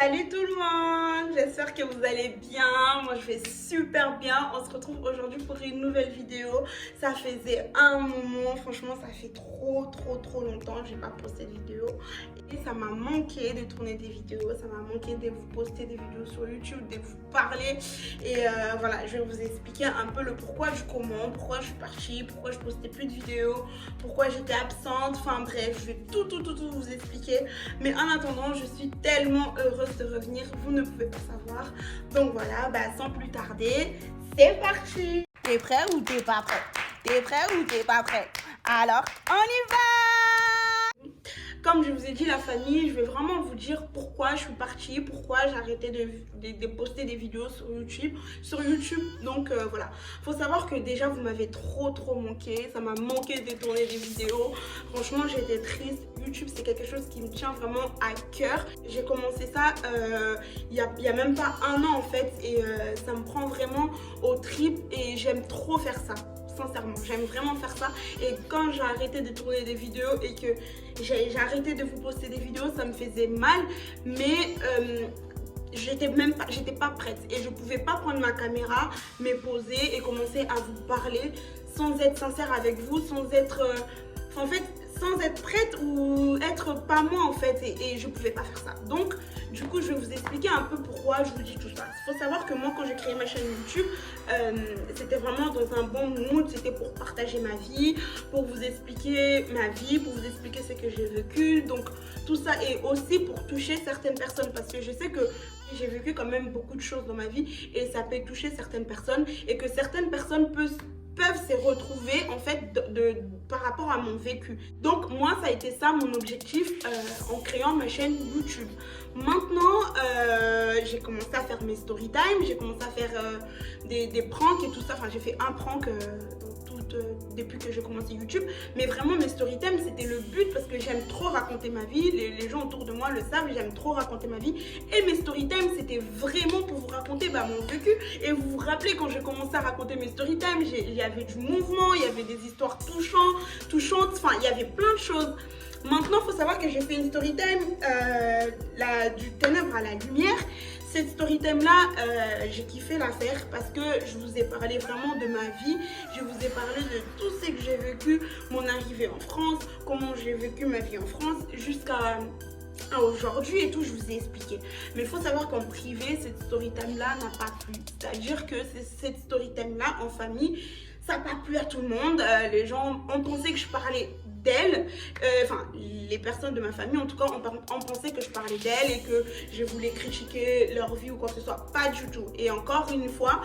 Salut tout le monde, j'espère que vous allez bien. Moi je vais super bien. On se retrouve aujourd'hui pour une nouvelle vidéo. Ça faisait un moment, franchement ça fait trop longtemps que j'ai pas posté de vidéo. Et ça m'a manqué de tourner des vidéos, ça m'a manqué de vous poster des vidéos sur YouTube, de vous parler. Et voilà, je vais vous expliquer un peu le pourquoi du comment, pourquoi je suis partie, pourquoi je postais plus de vidéos, pourquoi j'étais absente. Enfin bref, je vais tout vous expliquer. Mais en attendant, je suis tellement heureuse de revenir, vous ne pouvez pas savoir. Donc voilà, sans plus tarder, c'est parti. T'es prêt ou t'es pas prêt? T'es prêt ou t'es pas prêt? Alors, on y va! Comme je vous ai dit, la famille, je vais vraiment vous dire pourquoi je suis partie, pourquoi j'ai arrêté de poster des vidéos sur YouTube. Donc voilà. Faut savoir que déjà, vous m'avez trop manqué. Ça m'a manqué de tourner des vidéos. Franchement, j'étais triste. YouTube, c'est quelque chose qui me tient vraiment à cœur. J'ai commencé ça il y a même pas un an en fait. Et ça me prend vraiment au trip et j'aime trop faire ça. Sincèrement, j'aime vraiment faire ça. Et quand j'ai arrêté de tourner des vidéos et que j'ai arrêté de vous poster des vidéos, ça me faisait mal. Mais j'étais pas prête. Et je pouvais pas prendre ma caméra, me poser et commencer à vous parler sans être sincère avec vous, sans être... en fait, sans être prête ou être pas moi en fait, et je pouvais pas faire ça. Donc du coup je vais vous expliquer un peu pourquoi je vous dis tout ça. Il faut savoir que moi quand j'ai créé ma chaîne YouTube, c'était vraiment dans un bon mood, c'était pour partager ma vie, pour vous expliquer ma vie, pour vous expliquer ce que j'ai vécu. Donc tout ça est aussi pour toucher certaines personnes, parce que je sais que j'ai vécu quand même beaucoup de choses dans ma vie et ça peut toucher certaines personnes et que certaines personnes peuvent se retrouver en fait par rapport à mon vécu. Donc moi ça a été ça mon objectif en créant ma chaîne YouTube. Maintenant j'ai commencé à faire mes story time, j'ai commencé à faire des pranks et tout ça. Enfin j'ai fait un prank depuis que j'ai commencé YouTube, mais vraiment mes story time c'était le but parce que j'aime trop raconter ma vie. Les gens autour de moi le savent, j'aime trop raconter ma vie et mes story time c'était vraiment pour vous raconter mon vécu. Et vous vous rappelez quand j'ai commencé à raconter mes story time, il y avait du mouvement, il y avait des histoires touchantes, enfin il y avait plein de choses. Maintenant il faut savoir que j'ai fait une story time du ténèbre à la lumière. Cette story time là, j'ai kiffé la faire parce que je vous ai parlé vraiment de ma vie. Je vous ai parlé de tout ce que j'ai vécu, mon arrivée en France, comment j'ai vécu ma vie en France jusqu'à aujourd'hui et tout, je vous ai expliqué. Mais il faut savoir qu'en privé, cette story time là n'a pas plu. C'est-à-dire que cette story time là en famille, ça n'a pas plu à tout le monde. Les gens ont pensé que je parlais d'elle, enfin les personnes de ma famille en tout cas on pensait que je parlais d'elle et que je voulais critiquer leur vie ou quoi que ce soit. Pas du tout. Et encore une fois,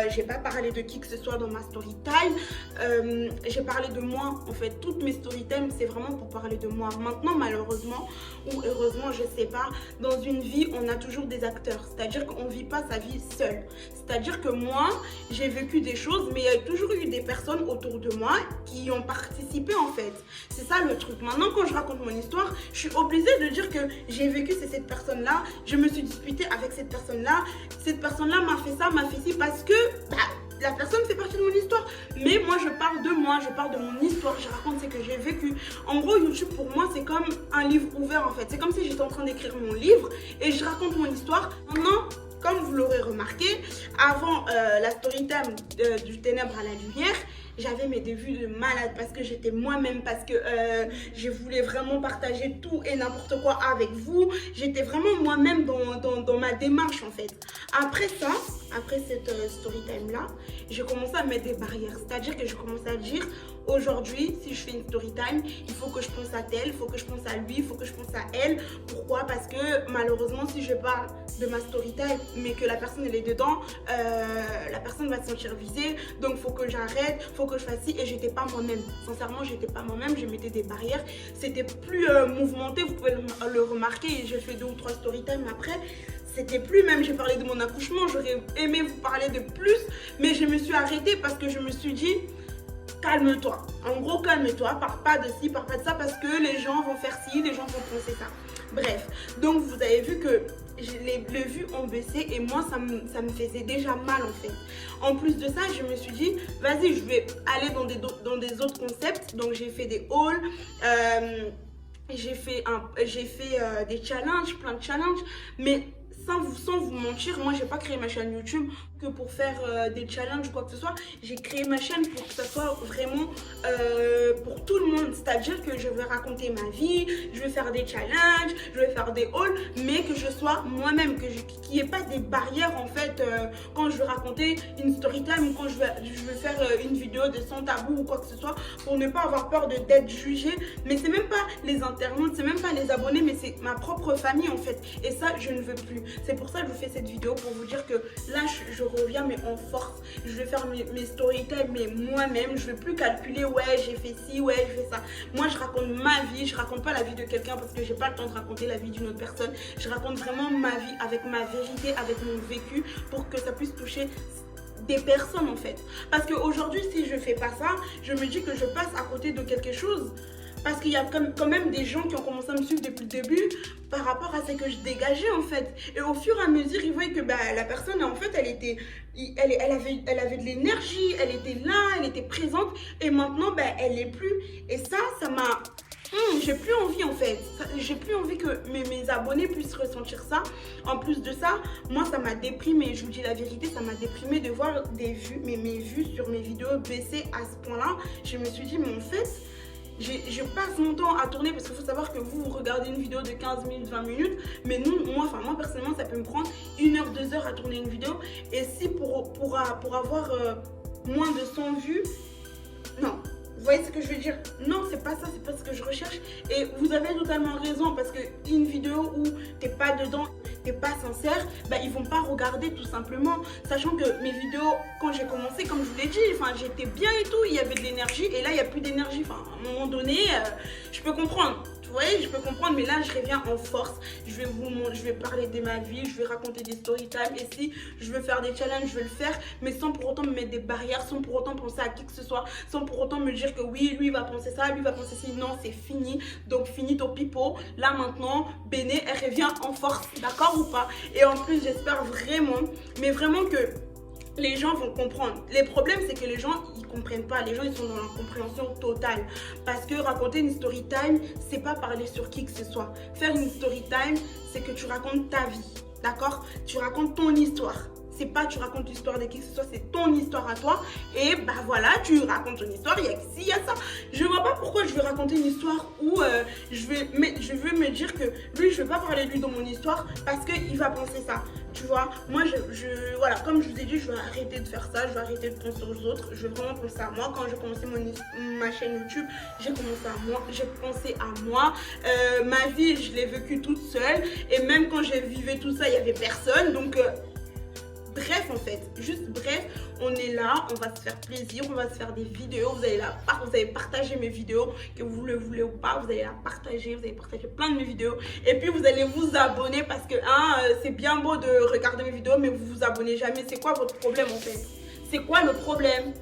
j'ai pas parlé de qui que ce soit dans ma story time. J'ai parlé de moi en fait. Toutes mes story time c'est vraiment pour parler de moi. Maintenant malheureusement ou heureusement je sais pas, dans une vie on a toujours des acteurs, c'est à dire qu'on vit pas sa vie seule. C'est à dire que moi j'ai vécu des choses, mais il y a toujours eu des personnes autour de moi qui ont participé en fait. C'est ça le truc. Maintenant quand je raconte mon histoire, je suis obligée de dire que j'ai vécu cette personne là, je me suis disputée avec cette personne là m'a fait ça, m'a fait ci, parce que la personne fait partie de mon histoire. Mais moi je parle de moi, je parle de mon histoire, je raconte ce que j'ai vécu. En gros YouTube pour moi c'est comme un livre ouvert en fait. C'est comme si j'étais en train d'écrire mon livre et je raconte mon histoire. Maintenant, comme vous l'aurez remarqué, avant la story time du ténèbre à la lumière, j'avais mes débuts de malade parce que j'étais moi-même, parce que je voulais vraiment partager tout et n'importe quoi avec vous. J'étais vraiment moi-même dans ma démarche en fait. Après ça, après cette story time là, j'ai commencé à mettre des barrières. C'est-à-dire que je commençais à dire aujourd'hui, si je fais une story time, il faut que je pense à tel, il faut que je pense à lui, il faut que je pense à elle. Pourquoi? Parce que malheureusement, si je parle de ma story time, mais que la personne elle est dedans, la personne va se sentir visée. Donc il faut que j'arrête, il faut que je fasse ci, et j'étais pas moi-même. Sincèrement, j'étais pas moi-même, je mettais des barrières. C'était plus mouvementé, vous pouvez le remarquer. J'ai fait 2 ou 3 story time après. C'était plus même, j'ai parlé de mon accouchement, j'aurais aimé vous parler de plus, mais je me suis arrêtée parce que je me suis dit calme-toi. En gros, calme-toi, parle pas de ci, parle pas de ça, parce que les gens vont faire ci, les gens vont penser ça. Bref, donc vous avez vu que les vues ont baissé et moi ça me faisait déjà mal en fait. En plus de ça, je me suis dit vas-y, je vais aller dans des autres concepts. Donc j'ai fait des hauls, j'ai fait des challenges, plein de challenges, mais sans vous mentir, moi j'ai pas créé ma chaîne YouTube que pour faire des challenges ou quoi que ce soit. J'ai créé ma chaîne pour que ça soit vraiment pour tout le monde. C'est-à-dire que je vais raconter ma vie, je vais faire des challenges, je vais faire des hauls, mais que je sois moi-même, qu'il n'y ait pas des barrières en fait quand je vais raconter une story time ou quand je vais faire une vidéo de sans tabou ou quoi que ce soit, pour ne pas avoir peur d'être jugée. Mais c'est même pas les internautes, c'est même pas les abonnés, mais c'est ma propre famille en fait. Et ça, je ne veux plus. C'est pour ça que je vous fais cette vidéo, pour vous dire que là, je reviens mais en force. Je vais faire mes story time mais moi-même. Je ne vais plus calculer, ouais, j'ai fait ci, ouais, je fais ça. Moi, je raconte ma vie. Je raconte pas la vie de quelqu'un parce que j'ai pas le temps de raconter la vie d'une autre personne. Je raconte vraiment ma vie avec ma vérité, avec mon vécu, pour que ça puisse toucher des personnes en fait. Parce qu'aujourd'hui, si je fais pas ça, je me dis que je passe à côté de quelque chose. Parce qu'il y a quand même des gens qui ont commencé à me suivre depuis le début par rapport à ce que je dégageais en fait. Et au fur et à mesure, ils voyaient que la personne en fait, elle avait de l'énergie, elle était là, elle était présente. Et maintenant, elle n'est plus. Et ça m'a... j'ai plus envie en fait. J'ai plus envie que mes abonnés puissent ressentir ça. En plus de ça, moi ça m'a déprimé. Je vous dis la vérité, ça m'a déprimé de voir mes vues sur mes vidéos baisser à ce point-là. Je me suis dit, mais en fait... Je passe mon temps à tourner parce qu'il faut savoir que vous regardez une vidéo de 15 minutes, 20 minutes. Mais moi personnellement, ça peut me prendre 1 heure, 2 heures à tourner une vidéo. Et si pour avoir moins de 100 vues, non. Vous voyez ce que je veux dire? Non, c'est pas ça, c'est pas ce que je recherche. Et vous avez totalement raison parce que une vidéo où t'es pas dedans, t'es pas sincère, ils vont pas regarder tout simplement. Sachant que mes vidéos, quand j'ai commencé, comme je vous l'ai dit, j'étais bien et tout, il y avait de l'énergie et là il n'y a plus d'énergie. À un moment donné, je peux comprendre. Vous voyez, je peux comprendre, mais là, je reviens en force. Je vais parler de ma vie, je vais raconter des story time. Et si je veux faire des challenges, je vais le faire, mais sans pour autant me mettre des barrières, sans pour autant penser à qui que ce soit, sans pour autant me dire que oui, lui va penser ça, lui va penser ci. Non, c'est fini. Donc, fini ton pipeau. Là, maintenant, Béné, elle revient en force. D'accord ou pas? Et en plus, j'espère vraiment, mais vraiment que les gens vont comprendre. Les problèmes, c'est que les gens, ils comprennent pas. Les gens, ils sont dans l'incompréhension totale. Parce que raconter une story time, c'est pas parler sur qui que ce soit. Faire une story time, c'est que tu racontes ta vie. D'accord? Tu racontes ton histoire. C'est pas tu racontes l'histoire de qui que ce soit, c'est ton histoire à toi. Et voilà, tu racontes ton histoire, il y a ci, il y a ça. Je vois pas pourquoi je vais raconter une histoire où je veux me dire que lui, je vais pas parler de lui dans mon histoire parce qu'il va penser ça. Tu vois, moi, voilà, comme je vous ai dit, je vais arrêter de faire ça, je vais arrêter de penser aux autres. Je vais vraiment penser à moi. Quand j'ai commencé ma chaîne YouTube, j'ai pensé à moi. Ma vie, je l'ai vécue toute seule. Et même quand j'ai vécu tout ça, il y avait personne. Donc... bref, en fait, juste bref, on est là, on va se faire plaisir, on va se faire des vidéos, vous allez partager mes vidéos, que vous le voulez ou pas, vous allez la partager, vous allez partager plein de mes vidéos, et puis vous allez vous abonner parce que, c'est bien beau de regarder mes vidéos, mais vous vous abonnez jamais. C'est quoi votre problème en fait? C'est quoi le problème?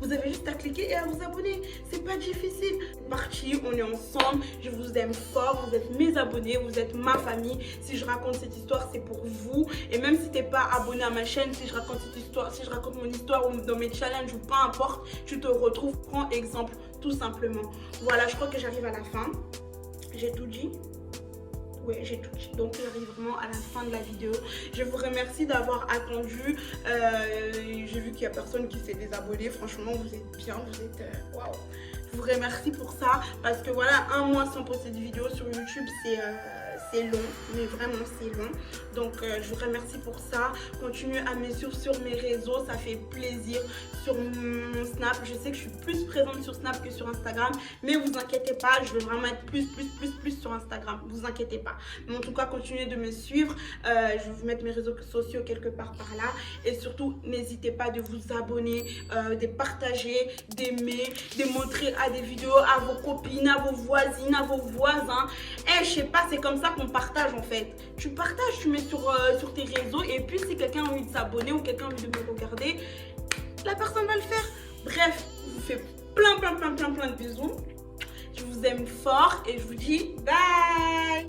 Vous avez juste à cliquer et à vous abonner. C'est pas difficile. Parti, on est ensemble. Je vous aime fort. Vous êtes mes abonnés. Vous êtes ma famille. Si je raconte cette histoire, c'est pour vous. Et même si t'es pas abonné à ma chaîne, si je raconte cette histoire, si je raconte mon histoire ou dans mes challenges ou peu importe, tu te retrouves. Prends exemple, tout simplement. Voilà, je crois que j'arrive à la fin. J'ai tout dit. Oui, j'ai tout dit. Donc, j'arrive vraiment à la fin de la vidéo. Je vous remercie d'avoir attendu. J'ai vu qu'il n'y a personne qui s'est désabonné. Franchement, vous êtes bien. Vous êtes... waouh. Je vous remercie pour ça. Parce que voilà, 1 mois sans poster de vidéo sur YouTube, c'est long. Mais vraiment, c'est long. Donc, je vous remercie pour ça. Continuez à me suivre sur mes réseaux. Ça fait plaisir. Sur mon Snap. Je sais que je suis plus présente sur Snap que sur Instagram. Mais vous inquiétez pas. Je vais vraiment être plus sur Instagram. Vous inquiétez pas. Mais en tout cas, continuez de me suivre. Je vais vous mettre mes réseaux sociaux quelque part par là. Et surtout, n'hésitez pas de vous abonner, de partager, d'aimer, de montrer à des vidéos à vos copines, à vos voisines, à vos voisins. Je sais pas, c'est comme ça qu'on partage en fait. Tu partages, tu mets sur tes réseaux. Et puis, si quelqu'un a envie de s'abonner ou quelqu'un a envie de me regarder, la personne va le faire. Bref, je vous fais plein de bisous. Je vous aime fort et je vous dis bye.